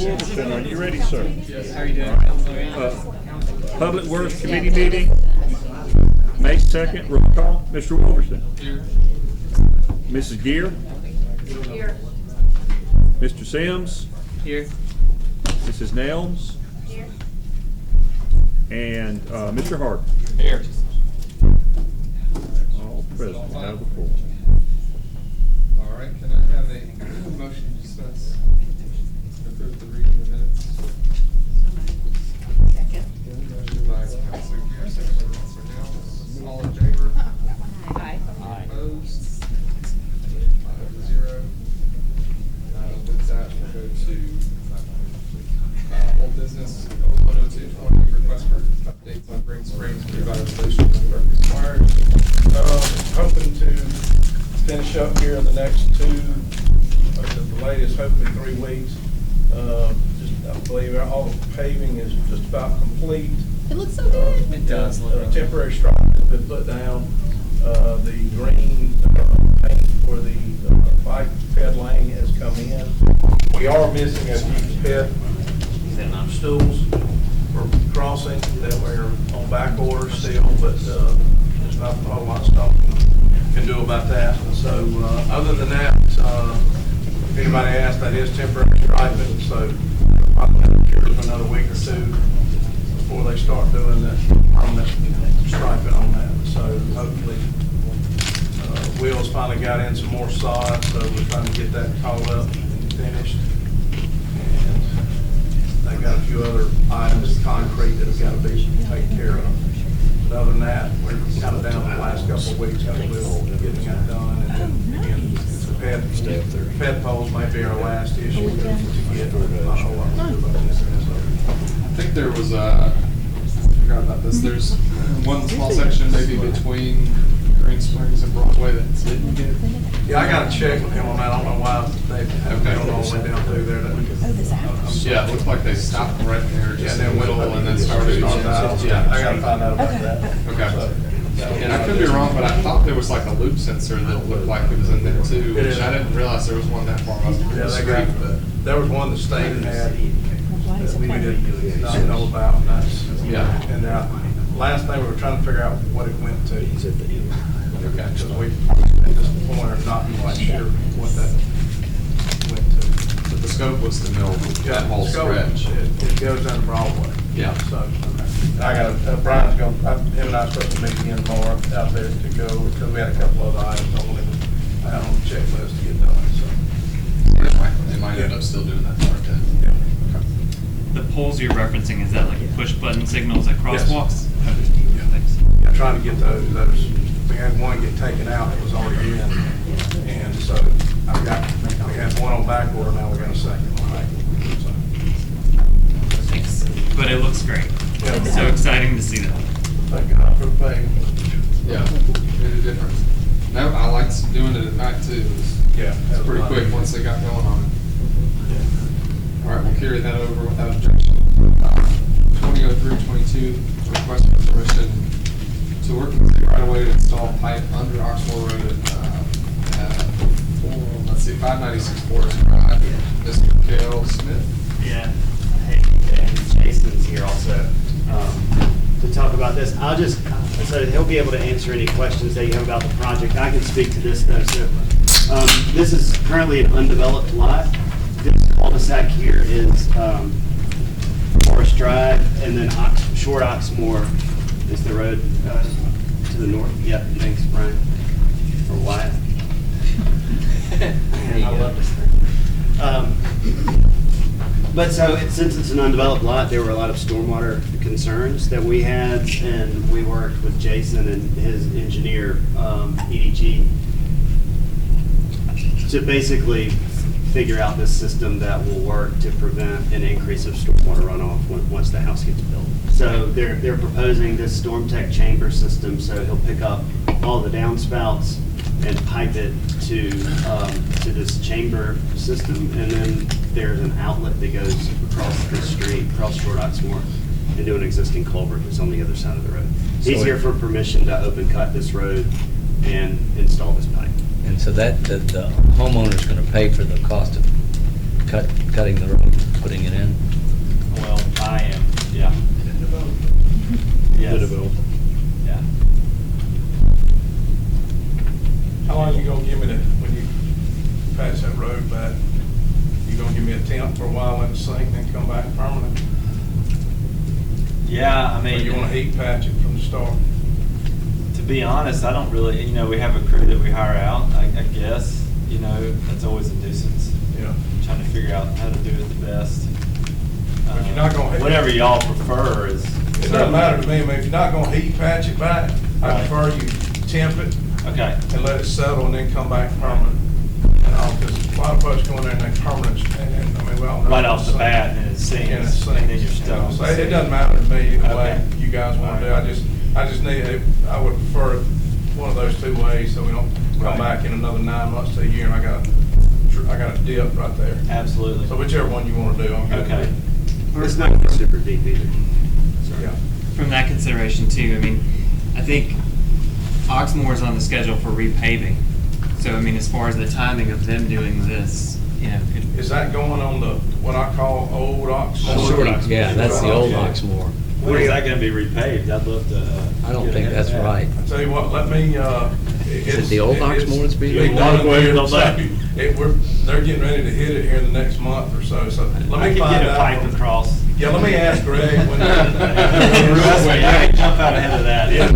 Wolverton, are you ready, sir? Yes, how are you doing? Public Works Committee meeting, May 2nd, roll call. Mr. Wolverton. Here. Mrs. Gear. Here. Mr. Sims. Here. Mrs. Nelms. Here. And Mr. Hart. Here. All present, have the floor. All right, can I have a motion to dispense and approve the reading of the minutes? Second. Motion by Counselor Gear, second by Counselor Nels. All in favor? Aye. Opposed? 5-0. With that, we'll go to old business, 10220, request for updates on Green Springs revitalization work required. Hoping to finish up here in the next the latest, hopefully 3 weeks. I believe all the paving is just about complete. It looks so good. It does look really Temporary stripe has been put down. The green paint for the bike ped lane has come in. We are missing a few ped stools for crossing that we're on back order still, but there's not a whole lot of stuff can do about that. So other than that, if anybody asked, that is temporary striping, so I'll have it for another week or 2 before they start doing the permanent striping on that. So hopefully Will's finally got in some more sod, so we're trying to get that called up and finished. And they've got a few other items, concrete, that have got to be taken care of. But other than that, we're kind of down the last couple of weeks because we're getting that done. And then again, the ped poles might be our last issue to get. Not a whole lot to do about this. I think there was I forgot about this. There's one small section maybe between Green Springs and Broadway that didn't get. Yeah, I got to check with him on that. I don't know why they haven't gone all the way down through there. Yeah, it looked like they stopped right there, just Yeah, in the middle, and then started. Yeah, I got to find out about that. Okay. And I could be wrong, but I thought there was like a loop sensor that looked like it was in there too, which I didn't realize there was one that far up Yeah, the they street. got, But there was one the state had that we did not know about, and that's, Yeah. and last thing we were trying to figure out what it went to. Okay. Because we, at this point, are not quite sure what that went to. But the scope was to mill that whole stretch. It goes down Broadway. Yeah. So, I got Brian's going, him and I are supposed to meet again tomorrow out there to go, because we had a couple other items I wanted to have on the checklist to get done, so. They might end up still doing that part then. The poles you're referencing, is that like push button signals at crosswalks? Yeah. Thanks. I'm trying to get those, we had one get taken out that was already in, and so we had one on back order, now we got a second on back order, Thanks. But it looks great. Yeah. It's so exciting to see that. Thank God for the pay. Yeah, made a difference. No, I liked doing it at night too. Yeah. It's pretty quick once they got going on it. All right, we'll carry that over without objection. 2003-22, request for permission to work with the right of way to install pipe under Oxmoor Road at 596 Forest Drive. Mr. Cale Smith. Yeah, hey, and Jason's here also to talk about this. I'll just, so he'll be able to answer any questions that you have about the project. I can speak to this though. So this is currently an undeveloped lot. This cul-de-sac here is Forest Drive, and then Short Oxmoor is the road to the north. Yeah, thanks, Brian, or Wyatt. I love this thing. But so since it's an undeveloped lot, there were a lot of stormwater concerns that we had, and we worked with Jason and his engineer, EDG, to basically figure out this system that will work to prevent an increase of stormwater runoff once the house gets built. So they're proposing this storm tech chamber system, so he'll pick up all the downspouts and pipe it to this chamber system, and then there's an outlet that goes across the street, across Short Oxmoor, into an existing culvert that's on the other side of the road. He's here for permission to open cut this road and install this pipe. And so that the homeowner's going to pay for the cost of cutting the road. putting it in. Well, I am, yeah. Yes. Yeah. How long you gonna give me when you patch that road back? You gonna give me a temp for a while in the sink, then come back permanent? Yeah, I Or mean, you wanna heat patch it from the start? to be honest, I don't really, we have a crew that we hire out, I guess, that's always a nuisance. Yeah. Trying to figure out how to do it the best. But you're not gonna- Whatever y'all prefer is. It doesn't matter to me, I mean, if you're not gonna heat patch it back, I Right. prefer you temp it Okay, and let it settle and then come back permanent. Because a lot of folks go in there and they permanent, and I mean, we all know. right off the bat, and it sinks, And it and sinks. then you're stuck. with So the it sink. doesn't matter to me either way Okay. you guys wanna do, I just need, I would prefer one of those two ways, so we don't come Right. back in another 9 months to a year and I got a dip right there. Absolutely. So whichever one you wanna do, I'm good Okay. with. It's not super deep either. Yeah. From that consideration too, I think Oxmoor's on the schedule for repaving. So, as far as the timing of them doing this, Is that going on the, what I call old Oxmoor? Short Oxmoor. Yeah, that's the old Yeah. Oxmoor. When is that gonna be repaved? I'd love to. I don't get think ahead that's of that. right. I tell you what, let me, Is it the old Oxmoor that's being- being A lot of done questions here, on so that. they're getting ready to hit it here in the next month or so, so let I me could find get a out. pipe across. Yeah, let me ask Greg when. Trust me, I can jump out ahead of that. Yeah.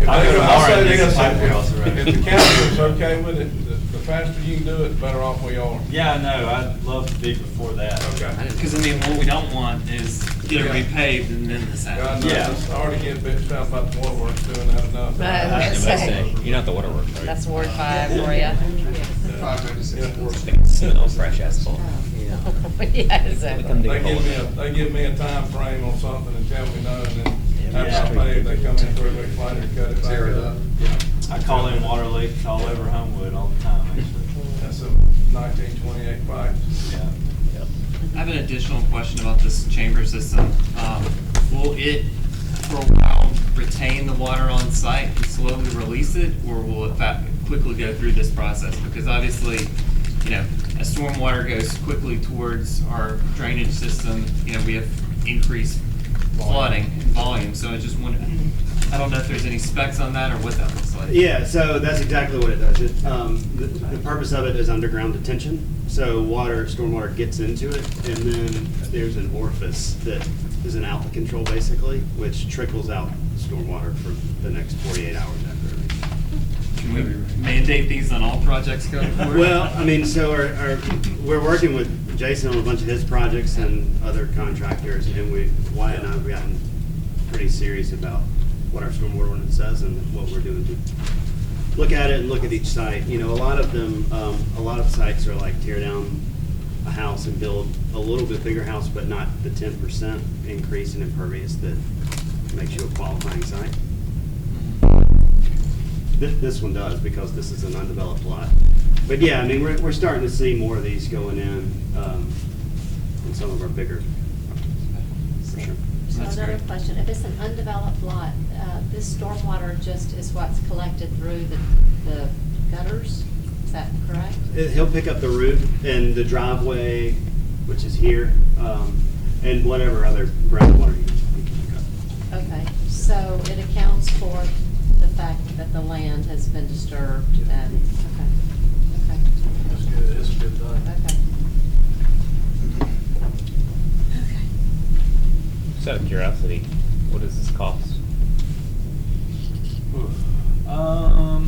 I'll go tomorrow I'll say and get this, some pipe across the road. if the council's okay with it, the faster you can do it, the better off we are. Yeah, no, I'd love to be before that. Okay. because what we don't want is get it Yeah. repaved and then this God happens. knows, Yeah. I already get bitched out about the waterworks doing that enough. Right, I was gonna say, You're not the waterworks, right? that's Ward 5 for you. 596 Fourth. Smell fresh asphalt. Yeah, exactly. They give me a time frame on something and tell me no, and then Yeah. after I pay, they come in 3 weeks later and cut it back Tear it up. up. I call in water leaks all over Homewood all the time, actually. That's a 1928 pipe. Yeah. I have an additional question about this chamber system. Will it, for a while, retain the water on site and slowly release it, or will it quickly go through this process? Because obviously, as stormwater goes quickly towards our drainage system, we have increased flooding and volume, so I don't know if there's any specs on that or what that looks like. Yeah, so that's exactly what it does. The purpose of it is underground detention. So stormwater gets into it, and then there's an orifice that is an outlet control basically, which trickles out stormwater for the next 48 hours after everything. Can we mandate these on all projects going forward? Well, so we're working with Jason on a bunch of his projects and other contractors, and Wyatt and I have gotten pretty serious about what our stormwater ordinance says and what we're doing to look at it and look at each site. A lot of them, a lot of sites are like tear down a house and build a little bit bigger house, but not the 10% increase in impervious that makes you a qualifying site. This one does, because this is an undeveloped lot. But yeah, we're starting to see more of these going in some of our bigger, for sure. So That's another great. question, if it's an undeveloped lot, this stormwater just is what's collected through the gutters, is that correct? He'll pick up the roof and the driveway, which is here, and whatever other groundwater he can pick up. Okay, so it accounts for the fact that the land has been disturbed and, okay, That's good, it's a good thing. okay. Just out of curiosity, what does this cost? Well,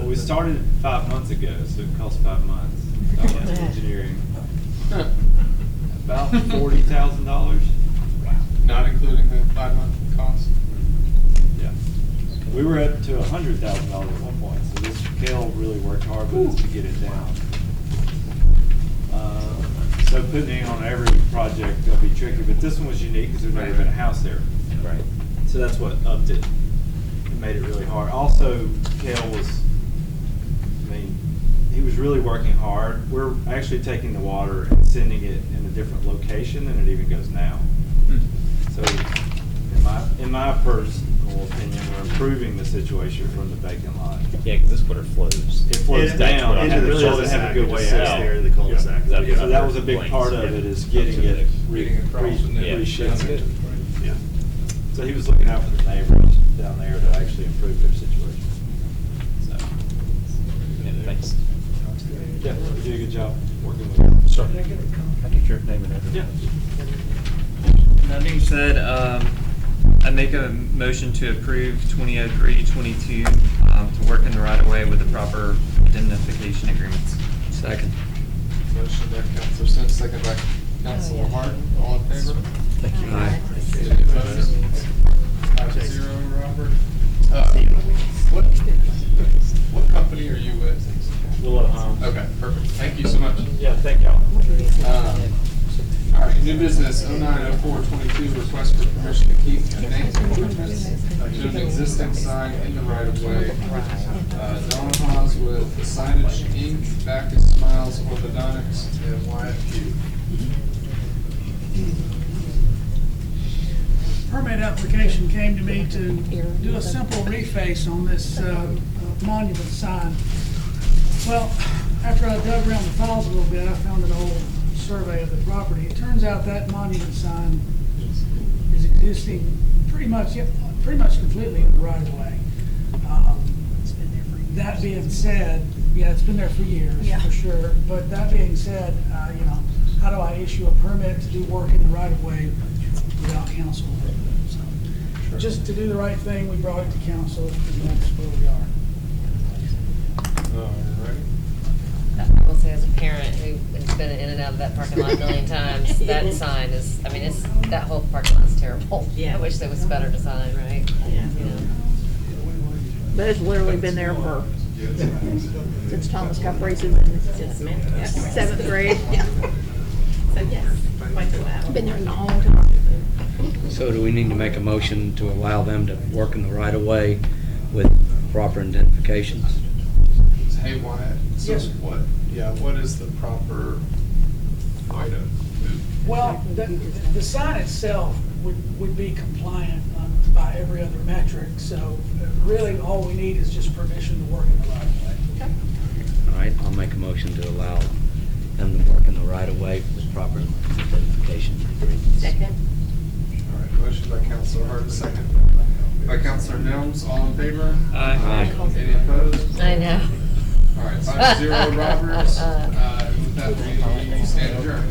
we started 5 months ago, so it cost 5 months. Engineering. About $40,000. Not including the 5-month cost. Yeah. We were up to $100,000 at one point, so this Kel really worked hard with us to get it down. So putting it on every project will be tricky, but this one was unique because there's never been a house there. Right. So that's what upped it. It made it really hard. Also, Kel was, he was really working hard. We're actually taking the water and sending it in a different location than it even goes now. So in my personal reasonable opinion, we're improving the situation from the vacant lot. Yeah, because this water flows. It flows down, Into it the really doesn't have a cul-de-sac, good it way just sits out. there in the cul-de-sac. Yeah. So that was a big part of it, is getting it Getting across and then Yeah. that's good. Yeah. So he was looking out for the neighbors down there to actually improve their situation. So, Yeah, thanks. yeah, you did a good job working with him. Sir. I get your name and everything. That being said, I make a motion to approve 2003-22 to work in the right of way with the proper indemnification agreements. Second. Motion by Counselor Sims, second by Counselor yeah. Harden. All in favor? Thank you. Aye. Any opposed? 5-0, Robert. What company are you with? Willow Homes. Okay, perfect. Thank you so much. Yeah, thank y'all. All right, new business, 090422, request for permission to keep name improvements to an existing sign in the right of way. Donah's with the Signage Inc., Backus Smiles, Orthodontics, and YFQ. Permit application came to me to do a simple reface on this monument sign. Well, after I dug around the files a little bit, I found an old survey of the property. It turns out that monument sign is existing pretty much completely in the right of way. That being said, yeah, it's been there for years, for sure. But that being said, you know, how do I issue a permit to do work in the right of way without council? So, just to do the right thing, we brought it to council, and that's where we are. Ready? I will say as a parent who has been in and out of that parking lot a million times, that sign is, I mean, it's, that whole parking lot's terrible. Yeah. I wish there was better design, right? Yeah. You know. But it's literally been there for, since Thomas got braces in seventh grade. Yeah. So yes, quite a while. Been there a long time. So do we need to make a motion to allow them to work in the right of way with proper identifications? Hey, Wyatt, so Yes. what is the proper way to move? Well, the sign itself would be compliant by every other metric, so really all we need is just permission to work in the right of way. Okay. All right, I'll make a motion to allow them to work in the right of way with proper identification. Second. All right, motion by Counselor Harden, second by Counselor Nelms. All in favor? Aye. Any opposed? I know. All right, 5-0, Roberts. With that, we stand adjourned.